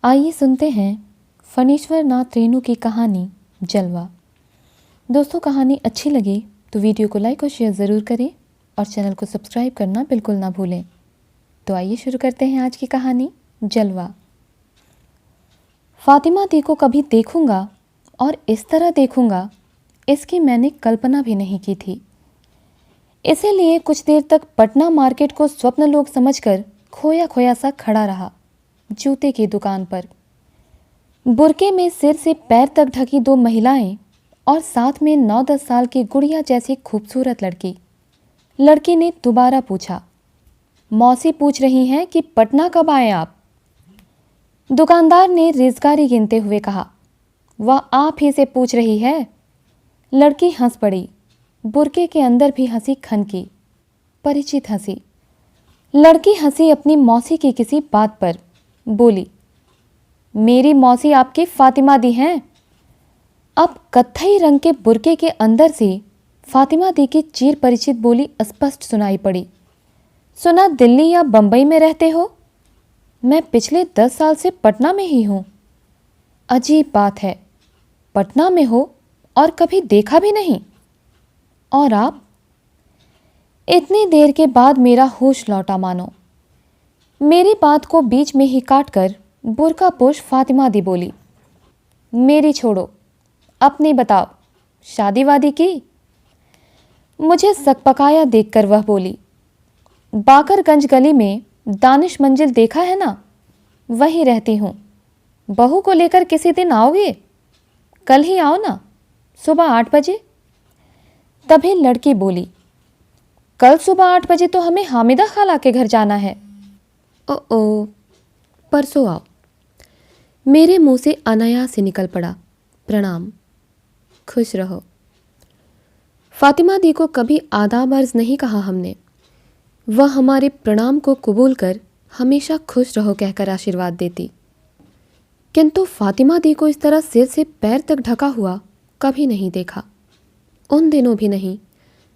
आइए सुनते हैं फणीश्वर नाथ रेणु की कहानी जलवा। दोस्तों, कहानी अच्छी लगी तो वीडियो को लाइक और शेयर ज़रूर करें और चैनल को सब्सक्राइब करना बिल्कुल ना भूलें। तो आइए शुरू करते हैं आज की कहानी जलवा। फातिमा दी को कभी देखूंगा और इस तरह देखूंगा, इसकी मैंने कल्पना भी नहीं की थी। इसीलिए कुछ देर तक पटना मार्केट को स्वप्न लोक समझकर खोया खोया सा खड़ा रहा। जूते की दुकान पर बुरके में सिर से पैर तक ढकी दो महिलाएं और साथ में 9-10 साल की गुड़िया जैसी खूबसूरत लड़की ने दोबारा पूछा, मौसी पूछ रही हैं कि पटना कब आए आप? दुकानदार ने रेज़गारी गिनते हुए कहा, वह आप ही से पूछ रही है। लड़की हंस पड़ी। बुरके के अंदर भी हंसी खनकी, परिचित हंसी। लड़की हंसी अपनी मौसी की किसी बात पर, बोली, मेरी मौसी आपकी फातिमा दी हैं। अब कत्थई रंग के बुरके के अंदर से फातिमा दी की चिर परिचित बोली स्पष्ट सुनाई पड़ी। सुना दिल्ली या बंबई में रहते हो? मैं पिछले 10 साल से पटना में ही हूँ। अजीब बात है, पटना में हो और कभी देखा भी नहीं। और आप? इतनी देर के बाद मेरा होश लौटा मानो। मेरी बात को बीच में ही काटकर बुर्कापोश फातिमा दी बोली, मेरी छोड़ो, अपनी बताओ, शादी वादी की? मुझे सकपकाया देखकर वह बोली, बाकरगंज गली में दानिश मंजिल देखा है ना, वहीं रहती हूँ। बहू को लेकर किसी दिन आओगे? कल ही आओ ना, सुबह 8 बजे। तभी लड़की बोली, कल सुबह 8 बजे तो हमें हामिदा खाला के घर जाना है। ओ, परसों आओ। मेरे मुंह से अनायास से निकल पड़ा, प्रणाम, खुश रहो। फातिमा दी को कभी आदाब अर्ज नहीं कहा हमने। वह हमारे प्रणाम को कबूल कर हमेशा खुश रहो कहकर आशीर्वाद देती, किंतु फातिमा दी को इस तरह सिर से पैर तक ढका हुआ कभी नहीं देखा। उन दिनों भी नहीं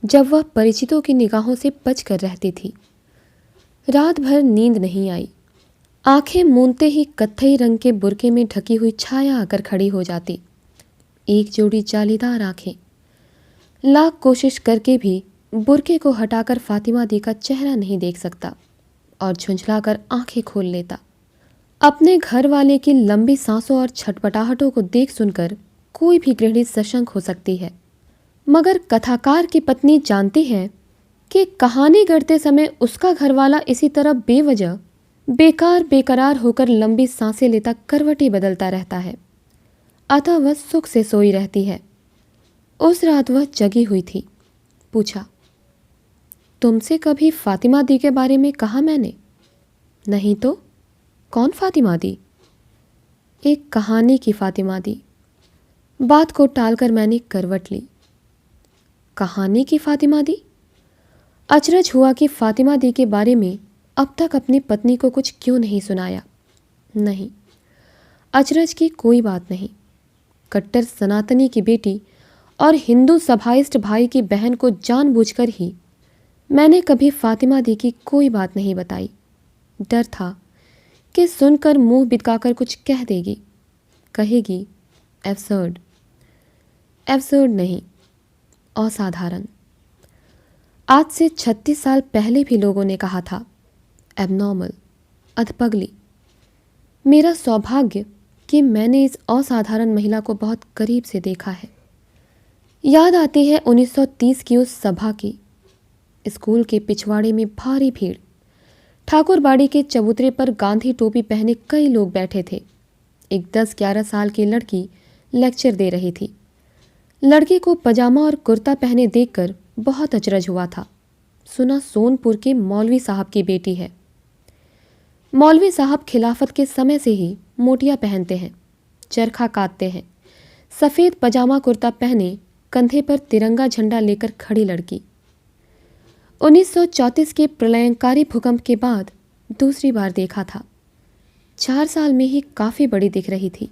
जब वह परिचितों की निगाहों से बच कर रहती थी। रात भर नींद नहीं आई। आंखें मूंदते ही कत्थई रंग के बुरके में ढकी हुई छाया आकर खड़ी हो जाती। एक जोड़ी जालीदार आंखें। लाख कोशिश करके भी बुरके को हटाकर फातिमा दी का चेहरा नहीं देख सकता और झुंझलाकर आंखें खोल लेता। अपने घर वाले की लंबी सांसों और छटपटाहटों को देख सुनकर कोई भी गृहिणी सशंक हो सकती है, मगर कथाकार की पत्नी जानती है कि कहानी गढ़ते समय उसका घरवाला इसी तरह बेवजह बेकार बेकरार होकर लंबी सांसें लेता करवटें बदलता रहता है। अतः वह सुख से सोई रहती है। उस रात वह जगी हुई थी। पूछा, तुमसे कभी फातिमा दी के बारे में कहा मैंने? नहीं तो कौन फातिमा दी? एक कहानी की फातिमा दी। बात को टालकर मैंने करवट ली। कहानी की फातिमा दी? अचरज हुआ कि फातिमा दी के बारे में अब तक अपनी पत्नी को कुछ क्यों नहीं सुनाया। नहीं, अचरज की कोई बात नहीं। कट्टर सनातनी की बेटी और हिंदू सभाइस्ट भाई की बहन को जानबूझकर ही मैंने कभी फातिमा दी की कोई बात नहीं बताई। डर था कि सुनकर मुंह बिदकाकर कुछ कह देगी, कहेगी एब्सर्ड। एब्सर्ड नहीं, असाधारण। आज से 36 साल पहले भी लोगों ने कहा था एबनॉर्मल, अधपगली। मेरा सौभाग्य कि मैंने इस असाधारण महिला को बहुत करीब से देखा है। याद आती है 1930 की उस सभा की। स्कूल के पिछवाड़े में भारी भीड़। ठाकुरबाड़ी के चबूतरे पर गांधी टोपी पहने कई लोग बैठे थे। एक 10-11 साल की लड़की लेक्चर दे रही थी। लड़की को पजामा और कुर्ता पहने देखकर बहुत अचरज हुआ था। सुना सोनपुर के मौलवी साहब की बेटी है। मौलवी साहब खिलाफत के समय से ही मोटियां पहनते हैं, चरखा काटते हैं। सफ़ेद पजामा कुर्ता पहने कंधे पर तिरंगा झंडा लेकर खड़ी लड़की। 1934 के प्रलयंकारी भूकंप के बाद दूसरी बार देखा था। 4 साल में ही काफ़ी बड़ी दिख रही थी।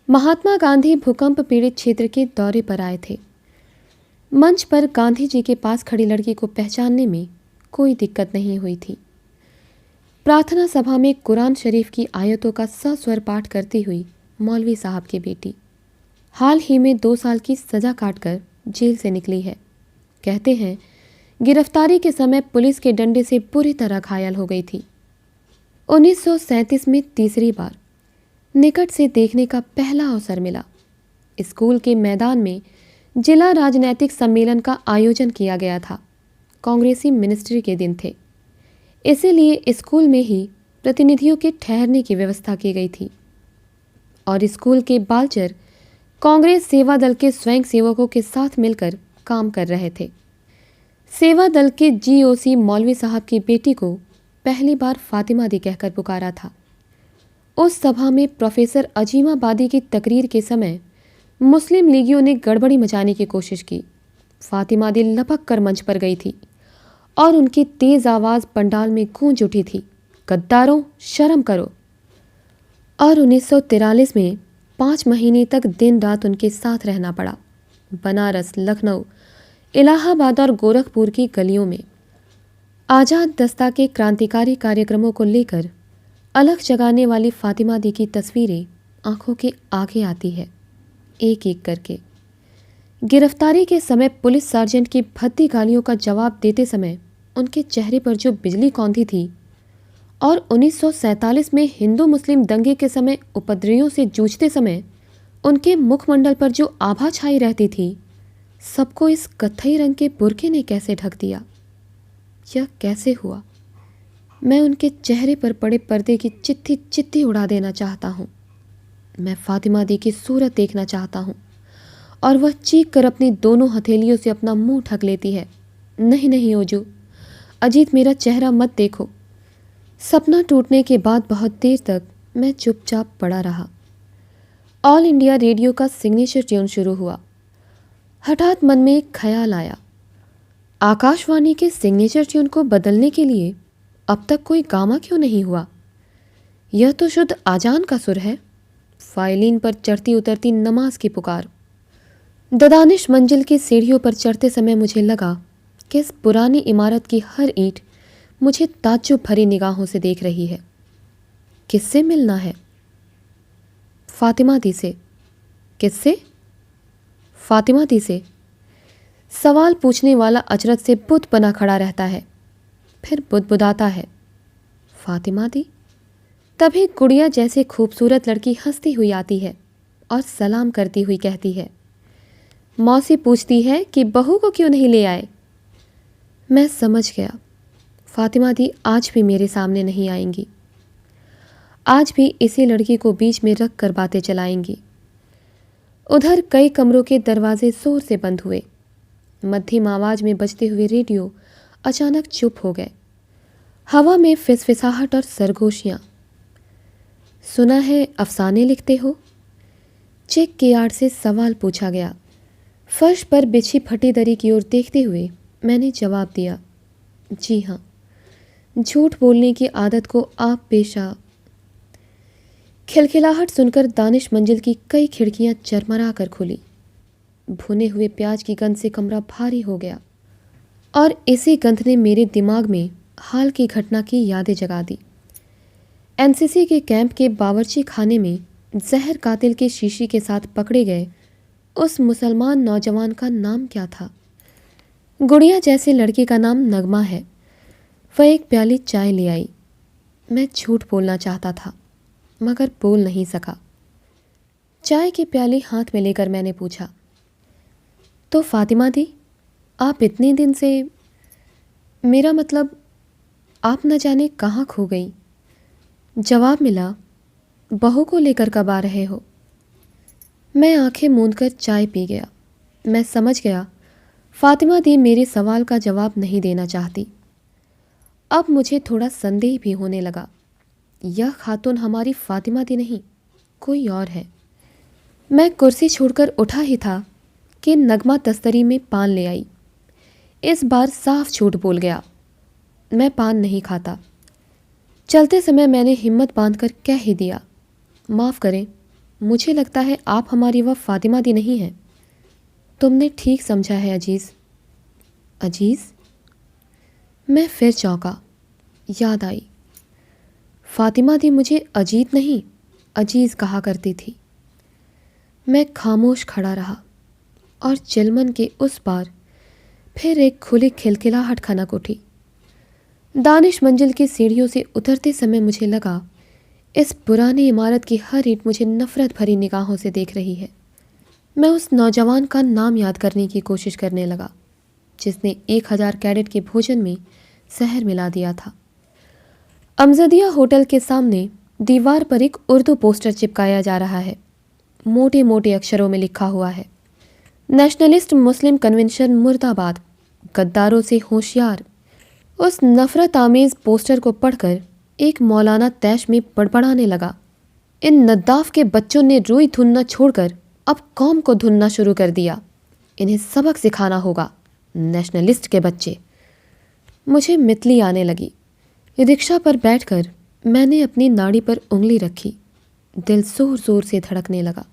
महात्मा गांधी भूकंप पीड़ित क्षेत्र के दौरे पर आए थे। मंच पर गांधी जी के पास खड़ी लड़की को पहचानने में कोई दिक्कत नहीं हुई थी। प्रार्थना सभा में कुरान शरीफ की आयतों का सस्वर पाठ करती हुई मौलवी साहब की बेटी हाल ही में 2 साल की सजा काटकर जेल से निकली है। कहते हैं गिरफ्तारी के समय पुलिस के डंडे से बुरी तरह घायल हो गई थी। 1937 में तीसरी बार निकट से देखने का पहला अवसर मिला। स्कूल के मैदान में जिला राजनैतिक सम्मेलन का आयोजन किया गया था। कांग्रेसी मिनिस्ट्री के दिन थे, इसीलिए स्कूल में ही प्रतिनिधियों के ठहरने की व्यवस्था की गई थी और स्कूल के बालचर कांग्रेस सेवा दल के स्वयं सेवकों के साथ मिलकर काम कर रहे थे। सेवा दल के जीओसी मौलवी साहब की बेटी को पहली बार फातिमा दी कहकर पुकारा था। उस सभा में प्रोफेसर अजीमाबादी की तकरीर के समय मुस्लिम लीगियों ने गड़बड़ी मचाने की कोशिश की। फातिमा दी लपक कर मंच पर गई थी और उनकी तेज आवाज़ पंडाल में गूंज उठी थी, गद्दारों शर्म करो। और 1943 में 5 महीने तक दिन रात उनके साथ रहना पड़ा। बनारस, लखनऊ, इलाहाबाद और गोरखपुर की गलियों में आज़ाद दस्ता के क्रांतिकारी कार्यक्रमों को लेकर अलग जगाने वाली फातिमा दी की तस्वीरें आंखों के आगे आती है, एक एक करके। गिरफ्तारी के समय पुलिस सार्जेंट की भद्दी गालियों का जवाब देते समय उनके चेहरे पर जो बिजली कौंधी थी और 1947 में हिंदू मुस्लिम दंगे के समय उपद्रवियों से जूझते समय उनके मुखमंडल पर जो आभा छाई रहती थी, सबको इस कत्थई रंग के बुर्के ने कैसे ढक दिया? यह कैसे हुआ? मैं उनके चेहरे पर पड़े पर्दे की चित्ती चित्ती उड़ा देना चाहता हूँ। मैं फातिमा दी की सूरत देखना चाहता हूँ और वह चीख कर अपनी दोनों हथेलियों से अपना मुंह ढक लेती है। नहीं नहीं ओजू, अजीत मेरा चेहरा मत देखो। सपना टूटने के बाद बहुत देर तक मैं चुपचाप पड़ा रहा। ऑल इंडिया रेडियो का सिग्नेचर ट्यून शुरू हुआ। हठात मन में एक ख्याल आया, आकाशवाणी के सिग्नेचर ट्यून को बदलने के लिए अब तक कोई गामा क्यों नहीं हुआ? यह तो शुद्ध आजान का सुर है। फाइलिन पर चढ़ती उतरती नमाज की पुकार। ददानिश मंजिल की सीढ़ियों पर चढ़ते समय मुझे लगा कि इस पुरानी इमारत की हर ईंट मुझे ताज्जुब भरी निगाहों से देख रही है। किससे मिलना है? फातिमा दी से। किससे? फातिमा दी से। सवाल पूछने वाला अचरज से बुत बना खड़ा रहता है, फिर बुदबुदाता है, फातिमा दी। तभी गुड़िया जैसे खूबसूरत लड़की हंसती हुई आती है और सलाम करती हुई कहती है, मौसी पूछती है कि बहू को क्यों नहीं ले आए। मैं समझ गया, फातिमा दी आज भी मेरे सामने नहीं आएंगी। आज भी इसी लड़की को बीच में रख कर बातें चलाएंगी। उधर कई कमरों के दरवाजे जोर से बंद हुए। मध्यम आवाज में बजते हुए रेडियो अचानक चुप हो गए। हवा में फिसफिसाहट और सरगोशियाँ। सुना है अफसाने लिखते हो? चेक के आड़ से सवाल पूछा गया। फर्श पर बिछी फटी दरी की ओर देखते हुए मैंने जवाब दिया, जी हाँ। झूठ बोलने की आदत को आप पेशा। खिलखिलाहट सुनकर दानिश मंजिल की कई खिड़कियां चरमरा कर खुली। भुने हुए प्याज की गंध से कमरा भारी हो गया और इसी गंध ने मेरे दिमाग में हाल की घटना की यादें जगा दी। एनसीसी के कैंप के बावर्ची खाने में जहर कातिल के शीशी के साथ पकड़े गए उस मुसलमान नौजवान का नाम क्या था? गुड़िया जैसे लड़की का नाम नगमा है। वह एक प्याली चाय ले आई। मैं झूठ बोलना चाहता था मगर बोल नहीं सका। चाय की प्याली हाथ में लेकर मैंने पूछा, तो फातिमा दी, आप इतने दिन से, मेरा मतलब आप न जाने कहाँ खो गई? जवाब मिला, बहू को लेकर कब आ रहे हो? मैं आंखें मूंदकर चाय पी गया। मैं समझ गया फातिमा दी मेरे सवाल का जवाब नहीं देना चाहती। अब मुझे थोड़ा संदेह भी होने लगा। यह खातून हमारी फातिमा दी नहीं, कोई और है। मैं कुर्सी छोड़कर उठा ही था कि नगमा तस्तरी में पान ले आई। इस बार साफ झूठ बोल गया, मैं पान नहीं खाता। चलते समय मैंने हिम्मत बांधकर कह ही दिया, माफ़ करें, मुझे लगता है आप हमारी वह फातिमा दी नहीं हैं। तुमने ठीक समझा है अजीज़। अजीज़? मैं फिर चौंका। याद आई, फातिमा दी मुझे अजीत नहीं अजीज़ कहा करती थी। मैं खामोश खड़ा रहा और चिलमन के उस पार फिर एक खुली खिलखिलाहट खनक उठी। दानिश मंजिल की सीढ़ियों से उतरते समय मुझे लगा इस पुरानी इमारत की हर ईंट मुझे नफरत भरी निगाहों से देख रही है। मैं उस नौजवान का नाम याद करने की कोशिश करने लगा जिसने 1000 कैडेट के भोजन में जहर मिला दिया था। अमजदिया होटल के सामने दीवार पर एक उर्दू पोस्टर चिपकाया जा रहा है। मोटे मोटे अक्षरों में लिखा हुआ है, नेशनलिस्ट मुस्लिम कन्वेंशन मुर्दाबाद, गद्दारों से होशियार। उस नफरत आमेज पोस्टर को पढ़कर एक मौलाना तैश में बड़बड़ाने लगा, इन नद्दाफ के बच्चों ने रुई धुनना छोड़कर अब कौम को धुनना शुरू कर दिया। इन्हें सबक सिखाना होगा, नेशनलिस्ट के बच्चे। मुझे मितली आने लगी। रिक्शा पर बैठकर मैंने अपनी नाड़ी पर उंगली रखी। दिल जोर जोर से धड़कने लगा।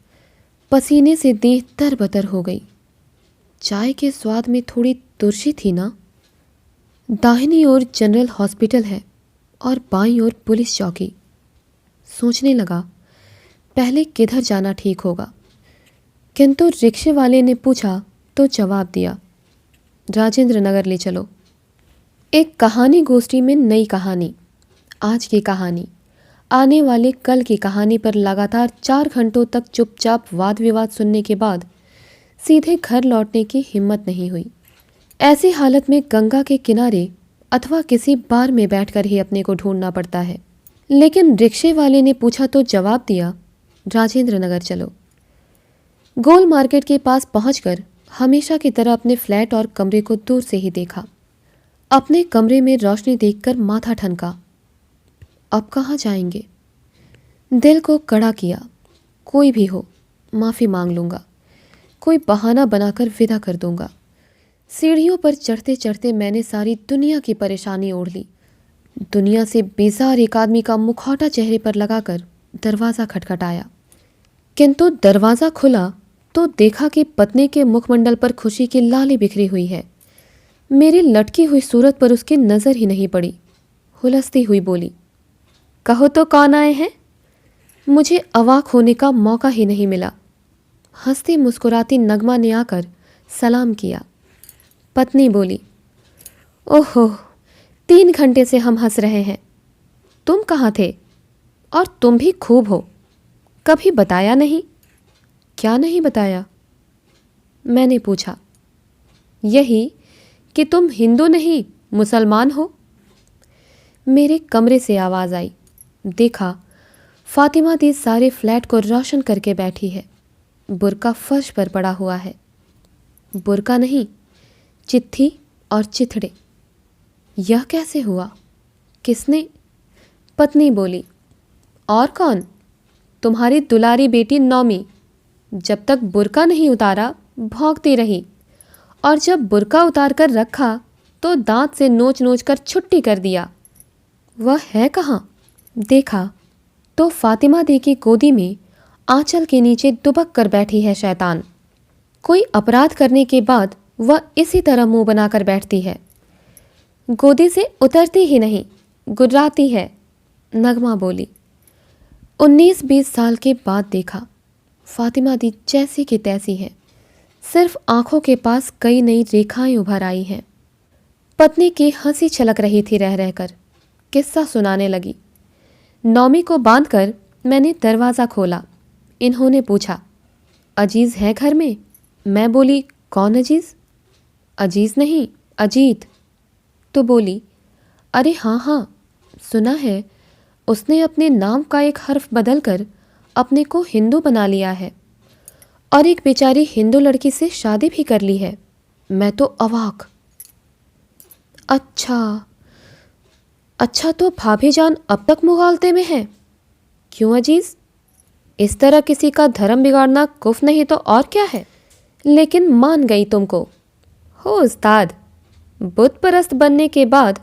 पसीने से देह तरबतर हो गई। चाय के स्वाद में थोड़ी तुरशी थी ना। दाहिनी ओर जनरल हॉस्पिटल है और बाईं ओर पुलिस चौकी। सोचने लगा पहले किधर जाना ठीक होगा, किंतु रिक्शे वाले ने पूछा तो जवाब दिया, राजेंद्र नगर ले चलो। एक कहानी गोष्ठी में नई कहानी, आज की कहानी, आने वाले कल की कहानी पर लगातार 4 घंटों तक चुपचाप वाद विवाद सुनने के बाद सीधे घर लौटने की हिम्मत नहीं हुई। ऐसी हालत में गंगा के किनारे अथवा किसी बार में बैठकर ही अपने को ढूंढना पड़ता है। लेकिन रिक्शे वाले ने पूछा तो जवाब दिया, राजेंद्र नगर चलो। गोल मार्केट के पास पहुंचकर हमेशा की तरह अपने फ्लैट और कमरे को दूर से ही देखा। अपने कमरे में रोशनी देखकर माथा ठनका। अब कहाँ जाएंगे? दिल को कड़ा किया, कोई भी हो माफ़ी मांग लूँगा, कोई बहाना बनाकर विदा कर दूँगा। सीढ़ियों पर चढ़ते चढ़ते मैंने सारी दुनिया की परेशानी ओढ़ ली। दुनिया से बेजार एक आदमी का मुखौटा चेहरे पर लगाकर दरवाज़ा खटखटाया, किंतु दरवाज़ा खुला तो देखा कि पत्नी के मुखमंडल पर खुशी की लाली बिखरी हुई है। मेरी लटकी हुई सूरत पर उसकी नज़र ही नहीं पड़ी। हुलसती हुई बोली, कहो तो कौन आए हैं? मुझे अवाक होने का मौका ही नहीं मिला। हंसती मुस्कुराती नगमा ने आकर सलाम किया। पत्नी बोली, ओहो 3 घंटे से हम हंस रहे हैं, तुम कहाँ थे? और तुम भी खूब हो, कभी बताया नहीं। क्या नहीं बताया? मैंने पूछा। यही कि तुम हिंदू नहीं मुसलमान हो। मेरे कमरे से आवाज़ आई। देखा फातिमा दी सारे फ्लैट को रोशन करके बैठी है। बुर्का फर्श पर पड़ा हुआ है। बुर्का नहीं, चिट्ठी और चिथड़े। यह कैसे हुआ? किसने? पत्नी बोली, और कौन? तुम्हारी दुलारी बेटी नौमी। जब तक बुर्का नहीं उतारा भौंकती रही, और जब बुर्का उतार कर रखा तो दांत से नोच नोच कर छुट्टी कर दिया। वह है कहाँ? देखा तो फातिमा दी की गोदी में आंचल के नीचे दुबक कर बैठी है शैतान। कोई अपराध करने के बाद वह इसी तरह मुंह बनाकर बैठती है, गोदी से उतरती ही नहीं, गुर्राती है। नगमा बोली, 19-20 साल के बाद देखा फातिमा दी जैसी की तैसी है, सिर्फ आंखों के पास कई नई रेखाएं उभर आई हैं। पत्नी की हंसी छलक रही थी रह रहकर। किस्सा सुनाने लगी। नौमी को बांधकर मैंने दरवाज़ा खोला। इन्होंने पूछा, अजीज़ है घर में? मैं बोली, कौन अजीज़? अजीज़ नहीं, अजीत। तो बोली, अरे हाँ हाँ सुना है, उसने अपने नाम का एक हर्फ बदलकर अपने को हिंदू बना लिया है और एक बेचारी हिंदू लड़की से शादी भी कर ली है। मैं तो अवाक। अच्छा तो भाभी जान अब तक मुगालते में है? क्यों अजीज? इस तरह किसी का धर्म बिगाड़ना कुफ नहीं तो और क्या है? लेकिन मान गई तुमको। हो उस्ताद, बुत परस्त बनने के बाद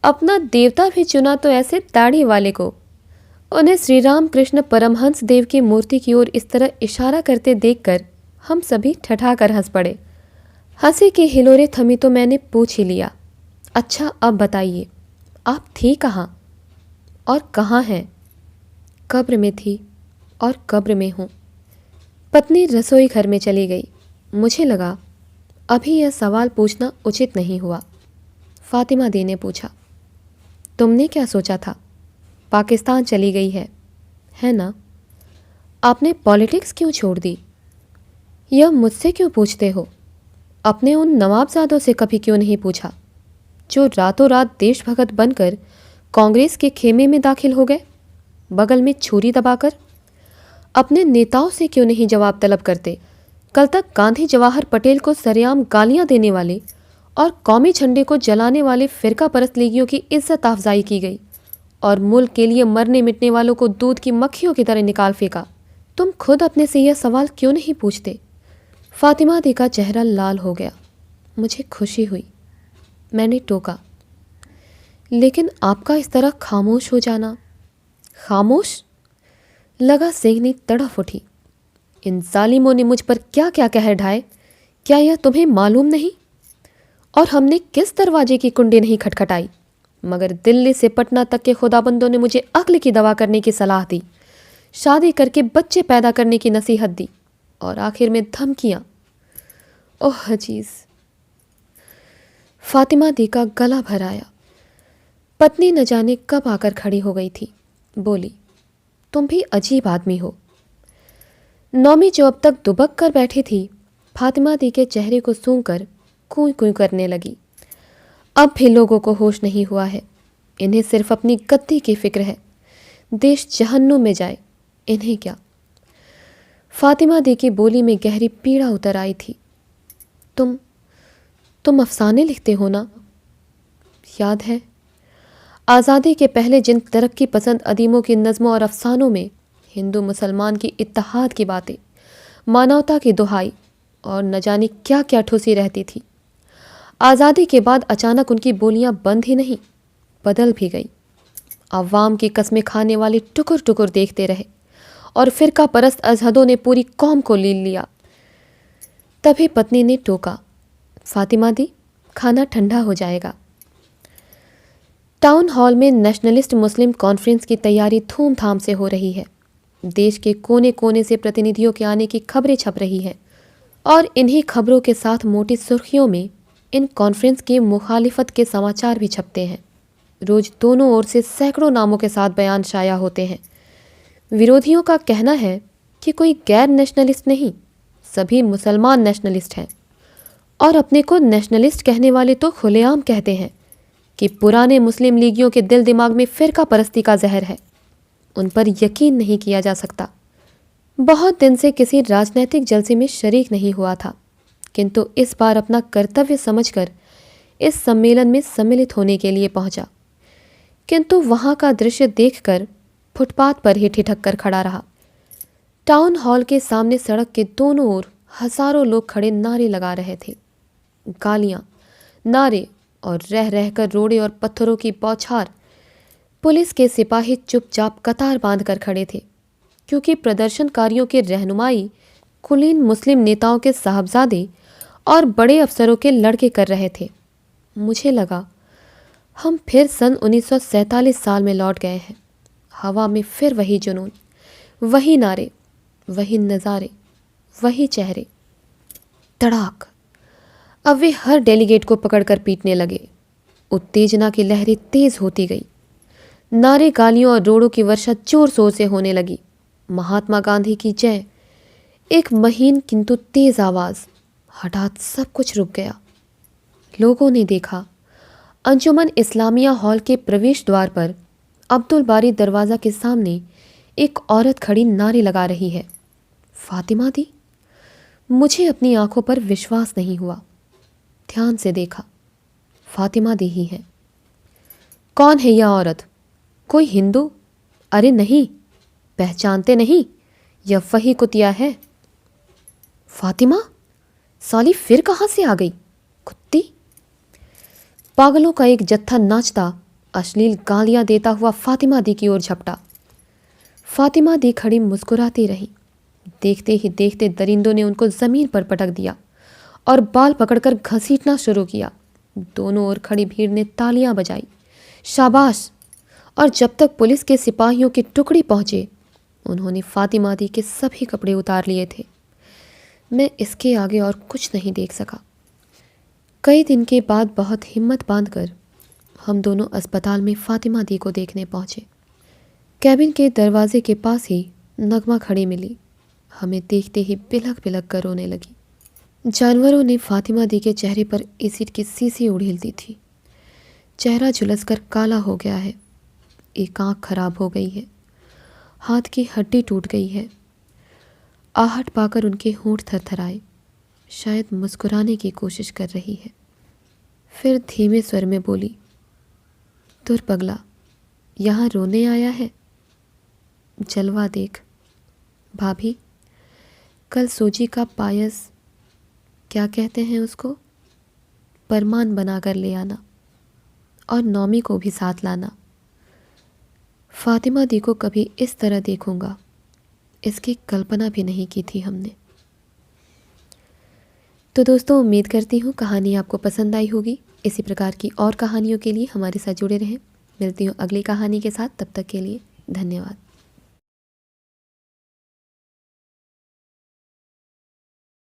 अपना देवता भी चुना तो ऐसे दाढ़ी वाले को। उन्हें श्री राम कृष्ण परमहंस देव की मूर्ति की ओर इस तरह इशारा करते देखकर हम सभी ठठाकर हंस पड़े। हंसी की हिलोरे थमी तो मैंने पूछ ही लिया, अच्छा अब बताइए आप थी कहाँ और कहाँ हैं? कब्र में थी और कब्र में हूँ। पत्नी रसोई घर में चली गई। मुझे लगा अभी यह सवाल पूछना उचित नहीं हुआ। फातिमा दी ने पूछा, तुमने क्या सोचा था? पाकिस्तान चली गई है ना? आपने पॉलिटिक्स क्यों छोड़ दी? यह मुझसे क्यों पूछते हो? अपने उन नवाबजादों से कभी क्यों नहीं पूछा जो रातों रात देशभगत बनकर कांग्रेस के खेमे में दाखिल हो गए, बगल में छुरी दबाकर? अपने नेताओं से क्यों नहीं जवाब तलब करते? कल तक गांधी जवाहर पटेल को सरेआम गालियां देने वाले और कौमी झंडे को जलाने वाले फिरका परस्त लीगियों की इज्जत अफजाई की गई और मुल्क के लिए मरने मिटने वालों को दूध की मक्खियों की तरह निकाल फेंका। तुम खुद अपने से यह सवाल क्यों नहीं पूछते? फातिमा दी का चेहरा लाल हो गया। मुझे खुशी हुई। मैंने टोका, लेकिन आपका इस तरह खामोश हो जाना। खामोश? लगा सिंहनी तड़फ उठी। इन जालिमों ने मुझ पर क्या क्या कहर ढाए, क्या यह तुम्हें मालूम नहीं? और हमने किस दरवाजे की कुंडी नहीं खटखटाई, मगर दिल्ली से पटना तक के खुदाबंदों ने मुझे अक्ल की दवा करने की सलाह दी, शादी करके बच्चे पैदा करने की नसीहत दी और आखिर में धमकियां। ओह अजीज! फातिमा दी का गला भर आया। पत्नी न जाने कब आकर खड़ी हो गई थी। बोली, तुम भी अजीब आदमी हो। नौमी जो अब तक दुबक कर बैठी थी, फातिमा दी के चेहरे को सूंघकर कूं कूं करने लगी। अब भी लोगों को होश नहीं हुआ है। इन्हें सिर्फ अपनी गद्दी की फिक्र है। देश जहन्नुम में जाए, इन्हें क्या? फातिमा दी की बोली में गहरी पीड़ा उतर आई थी। तुम अफसाने लिखते हो ना? याद है आज़ादी के पहले जिन तरक्की पसंद अदीमों की नज़्मों और अफसानों में हिंदू मुसलमान की इत्तेहाद की बातें, मानवता की दुहाई और न जाने क्या क्या ठुसी रहती थी। आज़ादी के बाद अचानक उनकी बोलियां बंद ही नहीं, बदल भी गई। अवाम की कस्में खाने वाले टुकुर टुकुर देखते रहे और फिरका परस्त अजहदों ने पूरी कौम को लील लिया। तभी पत्नी ने टोका, फातिमा दी, खाना ठंडा हो जाएगा। टाउन हॉल में नेशनलिस्ट मुस्लिम कॉन्फ्रेंस की तैयारी धूमधाम से हो रही है। देश के कोने कोने से प्रतिनिधियों के आने की खबरें छप रही हैं और इन्हीं खबरों के साथ मोटी सुर्खियों में इन कॉन्फ्रेंस की मुखालिफत के समाचार भी छपते हैं। रोज दोनों ओर से सैकड़ों नामों के साथ बयान शाया होते हैं। विरोधियों का कहना है कि कोई गैर नेशनलिस्ट नहीं, सभी मुसलमान नेशनलिस्ट हैं और अपने को नेशनलिस्ट कहने वाले तो खुलेआम कहते हैं कि पुराने मुस्लिम लीगियों के दिल दिमाग में फिरका परस्ती का जहर है। उन पर यकीन नहीं किया जा सकता। बहुत दिन से किसी राजनीतिक जलसे में शरीक नहीं हुआ था, किंतु इस बार अपना कर्तव्य समझकर इस सम्मेलन में सम्मिलित होने के लिए पहुंचा। किंतु वहां का दृश्य देखकर फुटपाथ पर ही ठिठक कर खड़ा रहा। टाउन हॉल के सामने सड़क के दोनों ओर हजारों लोग खड़े नारे लगा रहे थे। गालियां, नारे और रह रहकर रोड़े और पत्थरों की बौछार। पुलिस के सिपाही चुपचाप कतार बांधकर खड़े थे, क्योंकि प्रदर्शनकारियों की रहनुमाई कुलीन मुस्लिम नेताओं के साहबजादे और बड़े अफसरों के लड़के कर रहे थे। मुझे लगा हम फिर सन 1947 साल में लौट गए हैं। हवा में फिर वही जुनून, वही नारे, वही नज़ारे, वही चेहरे। तड़ाक! अब वे हर डेलीगेट को पकड़कर पीटने लगे। उत्तेजना की लहरें तेज होती गई। नारे, गालियों और रोड़ों की वर्षा जोर शोर से होने लगी। महात्मा गांधी की जय! एक महीन किंतु तेज आवाज। हठात सब कुछ रुक गया। लोगों ने देखा अंजुमन इस्लामिया हॉल के प्रवेश द्वार पर अब्दुल बारी दरवाज़ा के सामने एक औरत खड़ी नारे लगा रही है। फातिमा दी! मुझे अपनी आंखों पर विश्वास नहीं हुआ। ध्यान से देखा, फातिमा दी ही है। कौन है यह औरत? कोई हिंदू? अरे नहीं, पहचानते नहीं, यह वही कुतिया है। फातिमा? साली फिर कहाँ से आ गई? कुत्ती! पागलों का एक जत्था नाचता, अश्लील गालियां देता हुआ फातिमा दी की ओर झपटा। फातिमा दी खड़ी मुस्कुराती रही। देखते ही देखते दरिंदों ने उनको जमीन पर पटक दिया और बाल पकड़कर घसीटना शुरू किया। दोनों ओर खड़ी भीड़ ने तालियां बजाई, शाबाश! और जब तक पुलिस के सिपाहियों की टुकड़ी पहुंचे उन्होंने फातिमा दी के सभी कपड़े उतार लिए थे। मैं इसके आगे और कुछ नहीं देख सका। कई दिन के बाद बहुत हिम्मत बांधकर हम दोनों अस्पताल में फातिमा दी को देखने पहुंचे। कैबिन के दरवाजे के पास ही नगमा खड़ी मिली। हमें देखते ही बिलख बिलख कर रोने लगी। जानवरों ने फातिमा दी के चेहरे पर एसिड की शीशी उड़ेल दी थी। चेहरा झुलसकर काला हो गया है। एक आँख खराब हो गई है। हाथ की हड्डी टूट गई है। आहट पाकर उनके होंठ थरथराए, शायद मुस्कुराने की कोशिश कर रही है। फिर धीमे स्वर में बोली, दूर पगला, यहाँ रोने आया है? जलवा देख। भाभी, कल सूजी का पायस, क्या कहते हैं उसको, परमान बनाकर ले आना और नौमी को भी साथ लाना। फातिमा दी को कभी इस तरह देखूंगा, इसकी कल्पना भी नहीं की थी हमने। तो दोस्तों, उम्मीद करती हूँ कहानी आपको पसंद आई होगी। इसी प्रकार की और कहानियों के लिए हमारे साथ जुड़े रहें। मिलती हूँ अगली कहानी के साथ। तब तक के लिए धन्यवाद।